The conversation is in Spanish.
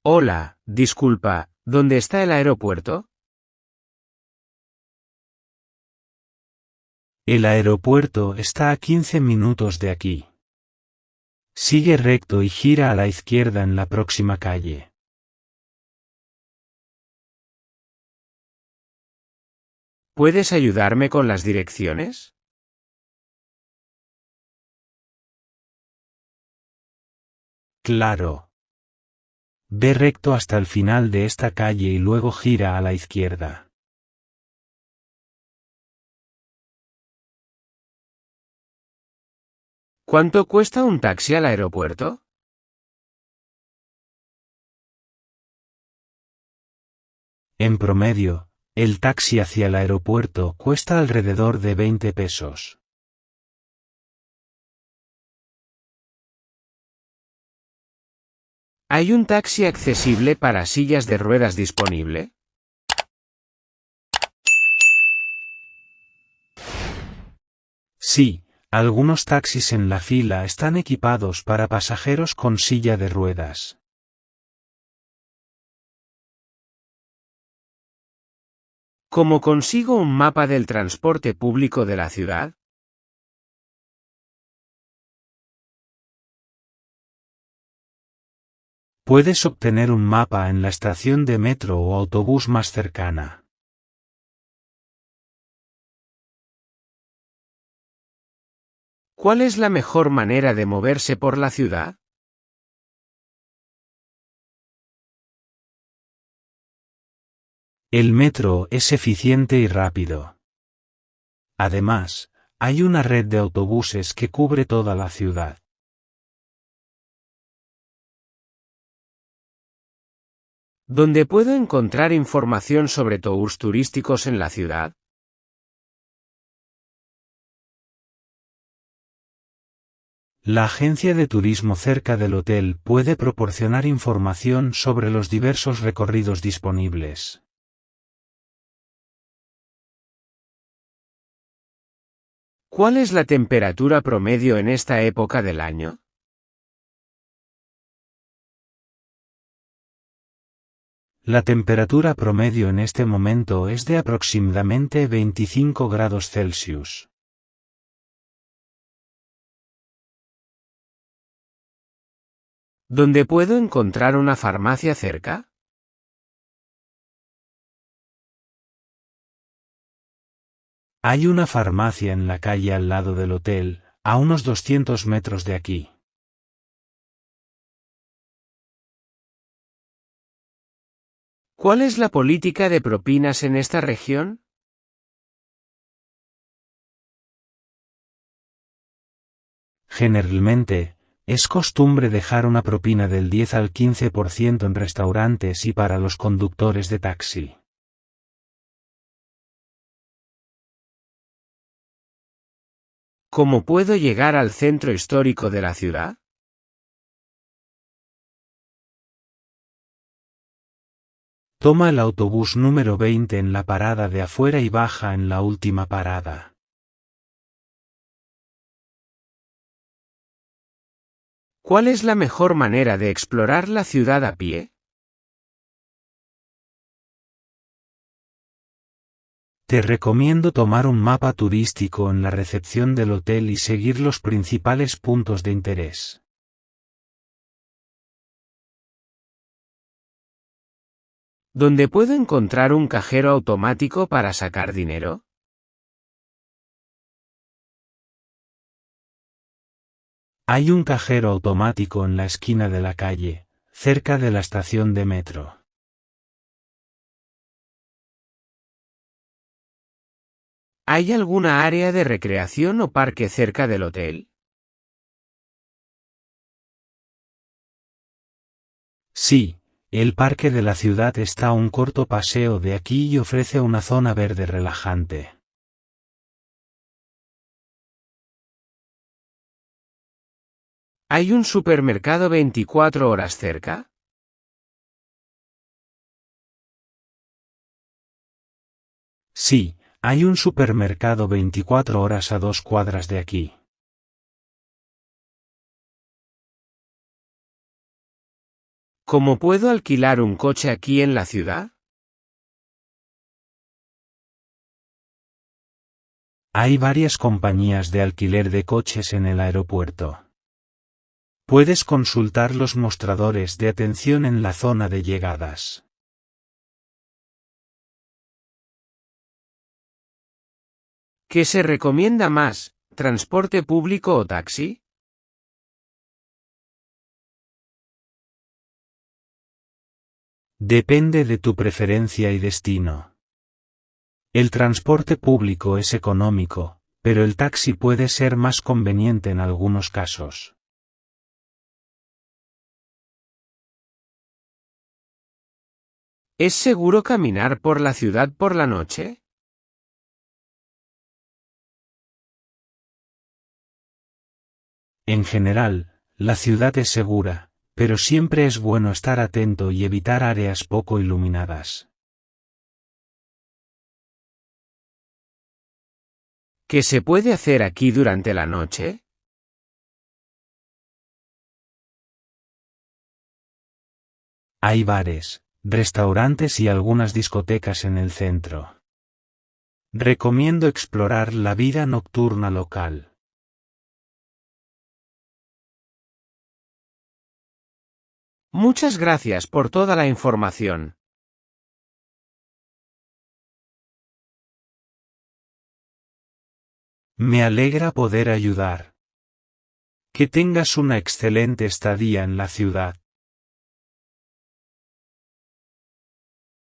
Hola, disculpa, ¿dónde está el aeropuerto? El aeropuerto está a 15 minutos de aquí. Sigue recto y gira a la izquierda en la próxima calle. ¿Puedes ayudarme con las direcciones? Claro. Ve recto hasta el final de esta calle y luego gira a la izquierda. ¿Cuánto cuesta un taxi al aeropuerto? En promedio, el taxi hacia el aeropuerto cuesta alrededor de 20 pesos. ¿Hay un taxi accesible para sillas de ruedas disponible? Sí, algunos taxis en la fila están equipados para pasajeros con silla de ruedas. ¿Cómo consigo un mapa del transporte público de la ciudad? Puedes obtener un mapa en la estación de metro o autobús más cercana. ¿Cuál es la mejor manera de moverse por la ciudad? El metro es eficiente y rápido. Además, hay una red de autobuses que cubre toda la ciudad. ¿Dónde puedo encontrar información sobre tours turísticos en la ciudad? La agencia de turismo cerca del hotel puede proporcionar información sobre los diversos recorridos disponibles. ¿Cuál es la temperatura promedio en esta época del año? La temperatura promedio en este momento es de aproximadamente 25 grados Celsius. ¿Dónde puedo encontrar una farmacia cerca? Hay una farmacia en la calle al lado del hotel, a unos 200 metros de aquí. ¿Cuál es la política de propinas en esta región? Generalmente, es costumbre dejar una propina del 10 al 15% en restaurantes y para los conductores de taxi. ¿Cómo puedo llegar al centro histórico de la ciudad? Toma el autobús número 20 en la parada de afuera y baja en la última parada. ¿Cuál es la mejor manera de explorar la ciudad a pie? Te recomiendo tomar un mapa turístico en la recepción del hotel y seguir los principales puntos de interés. ¿Dónde puedo encontrar un cajero automático para sacar dinero? Hay un cajero automático en la esquina de la calle, cerca de la estación de metro. ¿Hay alguna área de recreación o parque cerca del hotel? Sí, el parque de la ciudad está a un corto paseo de aquí y ofrece una zona verde relajante. ¿Hay un supermercado 24 horas cerca? Sí, hay un supermercado 24 horas a 2 cuadras de aquí. ¿Cómo puedo alquilar un coche aquí en la ciudad? Hay varias compañías de alquiler de coches en el aeropuerto. Puedes consultar los mostradores de atención en la zona de llegadas. ¿Qué se recomienda más, transporte público o taxi? Depende de tu preferencia y destino. El transporte público es económico, pero el taxi puede ser más conveniente en algunos casos. ¿Es seguro caminar por la ciudad por la noche? En general, la ciudad es segura, pero siempre es bueno estar atento y evitar áreas poco iluminadas. ¿Qué se puede hacer aquí durante la noche? Hay bares, restaurantes y algunas discotecas en el centro. Recomiendo explorar la vida nocturna local. Muchas gracias por toda la información. Me alegra poder ayudar. Que tengas una excelente estadía en la ciudad.